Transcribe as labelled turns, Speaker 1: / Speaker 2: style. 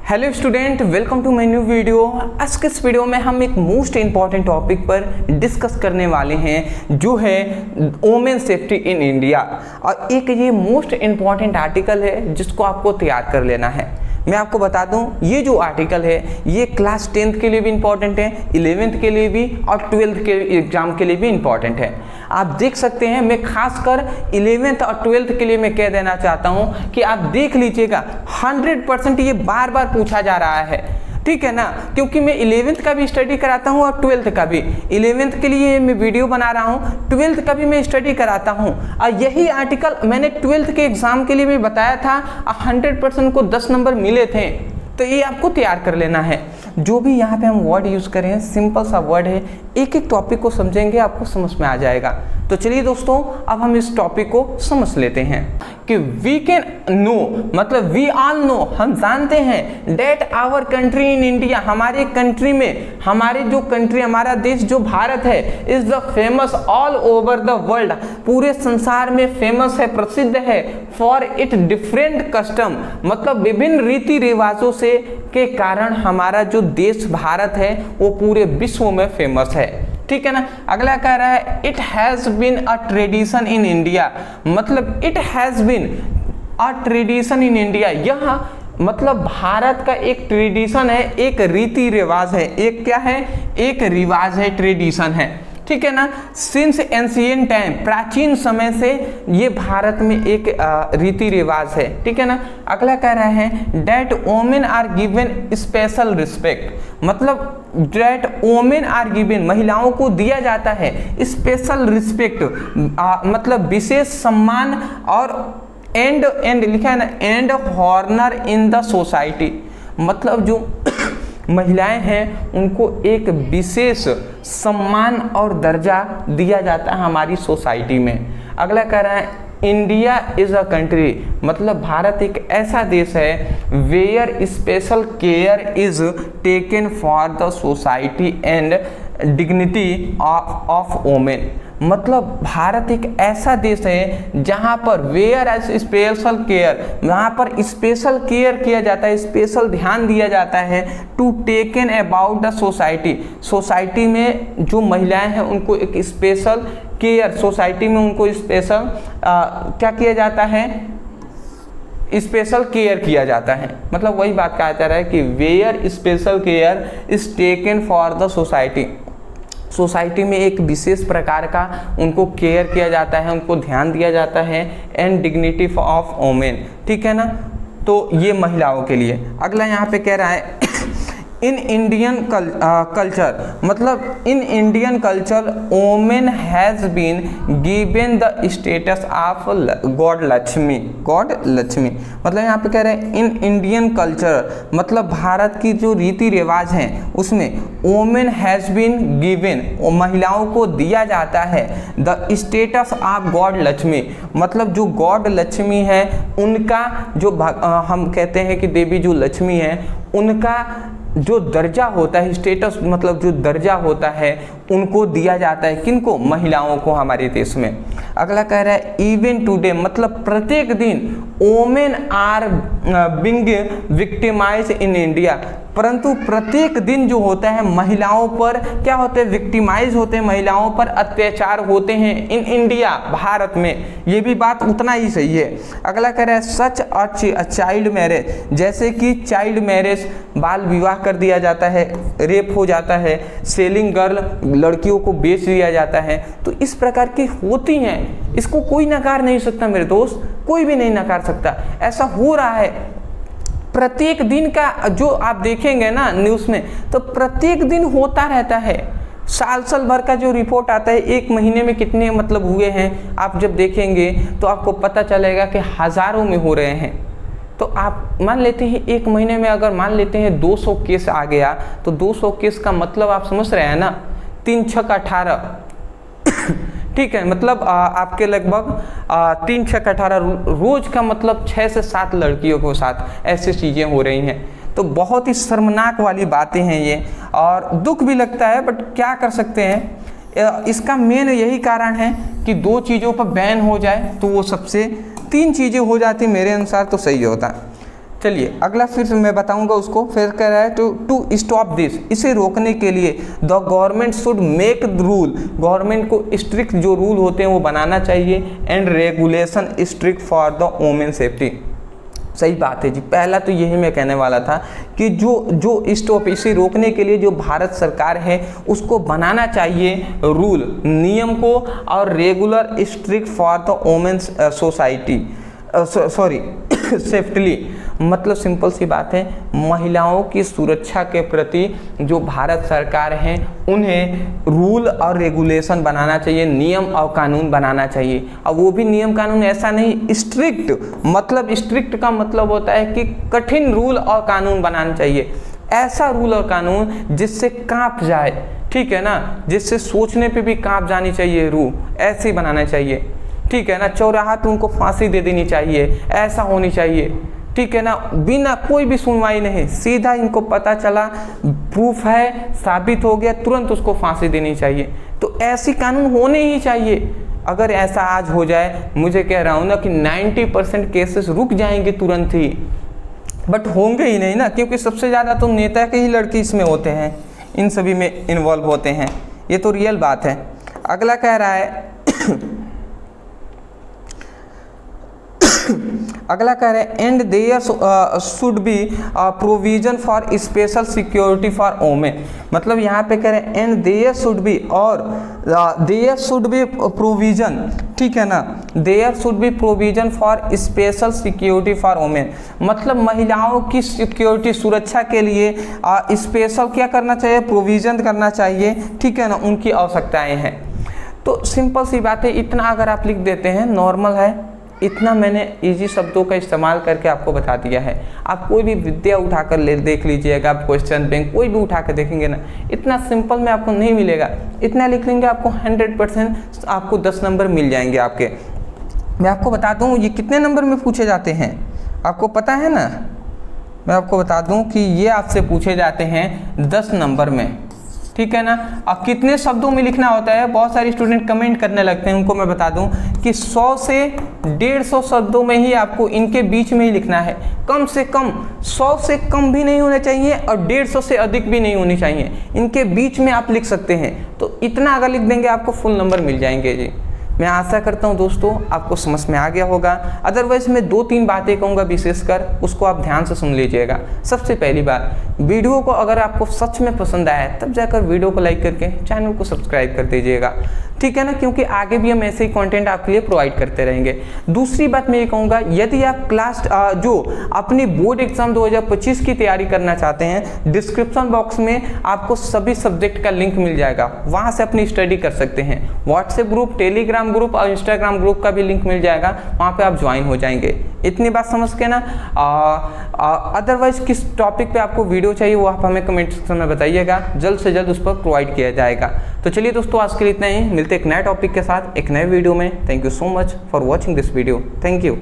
Speaker 1: Hello student, welcome to my new video. आज के इस वीडियो में हम एक मोस्ट इम्पॉर्टेंट टॉपिक पर डिस्कस करने वाले हैं जो है वोमेन सेफ्टी इन इंडिया। और एक ये मोस्ट इम्पॉर्टेंट आर्टिकल है जिसको आपको तैयार कर लेना है। मैं आपको बता दूं, ये जो आर्टिकल है ये क्लास 10th के लिए भी इम्पॉर्टेंट है, 11th के लिए भी और 12th के एग्जाम के लिए भी इम्पॉर्टेंट है। आप देख सकते हैं, मैं खासकर 11th और 12th के लिए मैं कह देना चाहता हूं कि आप देख लीजिएगा, 100% ये बार बार पूछा जा रहा है, ठीक है ना। क्योंकि मैं 11th का भी स्टडी कराता हूं और 12th का भी। 11th के लिए मैं वीडियो बना रहा हूं, 12th का भी मैं स्टडी कराता हूं। और यही आर्टिकल मैंने 12th के एग्जाम के लिए भी बताया था, 100% को 10 नंबर मिले थे। तो ये आपको तैयार कर लेना है। जो भी यहाँ पे हम वर्ड यूज़ करें, सिंपल सा वर्ड है, एक एक टॉपिक को समझेंगे आपको समझ में आ जाएगा। तो चलिए दोस्तों, अब हम इस टॉपिक को समझ लेते हैं कि वी कैन नो, मतलब वी ऑल नो, हम जानते हैं that our country in India, हमारे कंट्री में, हमारे जो कंट्री, हमारा देश जो भारत है, is the famous all over the world, पूरे संसार में फेमस है, प्रसिद्ध है, फॉर इट डिफरेंट कस्टम, मतलब विभिन्न रीति रिवाजों से के कारण हमारा जो देश भारत है वो पूरे विश्व में फेमस है, ठीक है ना। अगला कह रहा है it has been a tradition in India, मतलब it has been a tradition in India, यह मतलब भारत का एक ट्रेडिशन है, एक रीति रिवाज है, एक क्या है, एक रिवाज है, ट्रेडिशन है, ठीक है ना। सिंस एंशिएंट टाइम, प्राचीन समय से ये भारत में एक रीति रिवाज है, ठीक है ना। अगला कह रहा है that women are given special respect, मतलब डेट वोमेन आर गिवन, महिलाओं को दिया जाता है स्पेशल रिस्पेक्ट, मतलब विशेष सम्मान, और एंड लिखा है ना, and honour in the society, मतलब जो महिलाएं हैं उनको एक विशेष सम्मान और दर्जा दिया जाता है हमारी सोसाइटी में। अगला कह रहा है इंडिया इज अ कंट्री, मतलब भारत एक ऐसा देश है where special care is taken for the society and dignity of women, मतलब भारत एक ऐसा देश है जहाँ पर वेयर एज स्पेशल केयर, वहाँ पर स्पेशल केयर किया जाता है, स्पेशल ध्यान दिया जाता है to taken about the society, society में जो महिलाएं हैं उनको एक स्पेशल केयर, सोसाइटी में उनको स्पेशल क्या किया जाता है, स्पेशल केयर किया जाता है। मतलब वही बात कहा जा रहा है कि where special care is taken for the society, society में एक विशेष प्रकार का उनको केयर किया जाता है, उनको ध्यान दिया जाता है, एंड डिग्निटी ऑफ वोमेन, ठीक है ना। तो ये महिलाओं के लिए। अगला यहाँ पे कह रहा है इन इंडियन कल्चर, मतलब in Indian culture women has been given the status of god Lakshmi, god Lakshmi, मतलब यहाँ पे कह रहे हैं इन इंडियन कल्चर, मतलब भारत की जो रीति रिवाज हैं उसमें वोमेन हैज़ बीन गिवन, महिलाओं को दिया जाता है the status of god Lakshmi, मतलब जो गॉड लक्ष्मी है उनका जो हम कहते हैं कि देवी जो लक्ष्मी है उनका जो दर्जा होता है, स्टेटस मतलब जो दर्जा होता है उनको दिया जाता है, किनको, महिलाओं को हमारे देश में। अगला कह रहा है इवन टुडे, मतलब प्रत्येक दिन women are being victimised in India, परंतु प्रत्येक दिन जो होता है महिलाओं पर क्या होते हैं, विक्टिमाइज होते हैं, महिलाओं पर अत्याचार होते हैं इन इंडिया, भारत में। ये भी बात उतना ही सही है। अगला कह रहा है सच अ चाइल्ड मैरिज, जैसे कि चाइल्ड मैरिज, बाल विवाह कर दिया जाता है, रेप हो जाता है, सेलिंग गर्ल, लड़कियों को बेच दिया जाता है, तो इस प्रकार की होती हैं, इसको कोई नकार नहीं सकता मेरे दोस्त, कोई भी नहीं नकार सकता, ऐसा हो रहा है। प्रत्येक दिन का जो आप देखेंगे ना न्यूज़ में, तो प्रत्येक दिन होता रहता है, साल भर का जो रिपोर्ट आता है, एक महीने में कितने मतलब हुए हैं, आप जब देखेंगे तो आपको पता चलेगा कि हज़ारों में हो रहे हैं। तो आप मान लेते हैं एक महीने में अगर मान लेते हैं 200 केस आ गया, तो 200 केस का मतलब आप समझ रहे हैं ना, 3 6 18 ठीक है, मतलब आपके लगभग 3 6 18 रोज का मतलब 6 से 7 लड़कियों के साथ ऐसी चीज़ें हो रही हैं। तो बहुत ही शर्मनाक वाली बातें हैं ये, और दुख भी लगता है, बट क्या कर सकते हैं। इसका मेन यही कारण है कि 2 चीज़ों पर बैन हो जाए तो वो सबसे 3 चीज़ें हो जाती मेरे अनुसार तो सही होता। चलिए अगला फिर मैं बताऊंगा उसको। फिर कह रहा है टू स्टॉप दिस, इसे रोकने के लिए the government should make rule, government को स्ट्रिक्ट जो रूल होते हैं वो बनाना चाहिए, and regulation strict for the women safety. सही बात है जी, पहला तो यही मैं कहने वाला था कि जो स्टॉप, इसे रोकने के लिए जो भारत सरकार है उसको बनाना चाहिए रूल, नियम को, और regular strict for the women's society safely. मतलब सिंपल सी बात है, महिलाओं की सुरक्षा के प्रति जो भारत सरकार है उन्हें रूल और रेगुलेशन बनाना चाहिए, नियम और कानून बनाना चाहिए। और वो भी नियम कानून ऐसा नहीं स्ट्रिक्ट, मतलब स्ट्रिक्ट का मतलब होता है कि कठिन रूल और कानून बनाना चाहिए, ऐसा रूल और कानून जिससे कांप जाए, ठीक है ना, जिससे सोचने पे भी कांप जानी चाहिए रूह, ऐसे ही बनाना चाहिए, ठीक है ना। चौराहा तो उनको फांसी दे देनी चाहिए, ऐसा होनी चाहिए, ठीक है ना, बिना कोई भी सुनवाई नहीं, सीधा इनको पता चला, प्रूफ है, साबित हो गया, तुरंत उसको फांसी देनी चाहिए। तो ऐसी कानून होने ही चाहिए। अगर ऐसा आज हो जाए, मुझे कह रहा हूँ ना कि 90% केसेस रुक जाएंगे तुरंत ही, बट होंगे ही नहीं ना, क्योंकि सबसे ज़्यादा तो नेता के ही लड़के इसमें होते हैं, इन सभी में इन्वॉल्व होते हैं, ये तो रियल बात है। अगला कह रहा है अगला कह रहे हैं and there should be provision for special security for women. मतलब यहाँ पे कह रहे हैं एंड देयर शुड बी, और देयर शुड बी प्रोविजन, ठीक है ना, there should be provision for special security for women. मतलब महिलाओं की सिक्योरिटी, सुरक्षा के लिए स्पेशल क्या करना चाहिए, प्रोविजन करना चाहिए, ठीक है ना, उनकी आवश्यकताएं हैं। तो सिंपल सी बात है, इतना अगर आप लिख देते हैं नॉर्मल है, इतना मैंने इजी शब्दों का इस्तेमाल करके आपको बता दिया है। आप कोई भी विद्या उठाकर देख लीजिएगा, आप क्वेश्चन बैंक कोई भी उठा कर देखेंगे ना, इतना सिंपल में आपको नहीं मिलेगा। इतना लिख लेंगे आपको 100% आपको 10 नंबर मिल जाएंगे आपके। मैं आपको बता दूं ये कितने नंबर में पूछे जाते हैं, आपको पता है ना? मैं आपको बता दूं कि ये आपसे पूछे जाते हैं 10 नंबर में, ठीक है ना। अब कितने शब्दों में लिखना होता है, बहुत सारे स्टूडेंट कमेंट करने लगते हैं, उनको मैं बता दूं कि 100 से 150 शब्दों में ही आपको इनके बीच में ही लिखना है। कम से कम 100 से कम भी नहीं होना चाहिए और 150 से अधिक भी नहीं होनी चाहिए, इनके बीच में आप लिख सकते हैं। तो इतना अगर लिख देंगे आपको फुल नंबर मिल जाएंगे जी। मैं आशा करता हूं दोस्तों आपको समझ में आ गया होगा। अदरवाइज मैं 2-3 बातें कहूँगा विशेषकर, उसको आप ध्यान से सुन लीजिएगा। सबसे पहली बात, वीडियो को अगर आपको सच में पसंद आया है तब जाकर वीडियो को लाइक करके चैनल को सब्सक्राइब कर दीजिएगा, ठीक है ना, क्योंकि आगे भी हम ऐसे ही कंटेंट आपके लिए प्रोवाइड करते रहेंगे। दूसरी बात मैं ये कहूँगा, यदि आप क्लास जो अपनी बोर्ड एग्जाम 2025 की तैयारी करना चाहते हैं, डिस्क्रिप्शन बॉक्स में आपको सभी सब्जेक्ट का लिंक मिल जाएगा, वहाँ से अपनी स्टडी कर सकते हैं। व्हाट्सएप ग्रुप, टेलीग्राम ग्रुप और इंस्टाग्राम ग्रुप का भी लिंक मिल जाएगा, वहाँ पे आप ज्वाइन हो जाएंगे। इतनी बात समझ के ना। अदरवाइज किस टॉपिक पे आपको वीडियो चाहिए वो आप हमें कमेंट सेक्शन में बताइएगा, जल्द से जल्द उस पर प्रोवाइड किया जाएगा। तो चलिए दोस्तों आज के लिए इतना ही, मिलते एक नए टॉपिक के साथ एक नए वीडियो में। Thank you so much for watching this video. Thank you.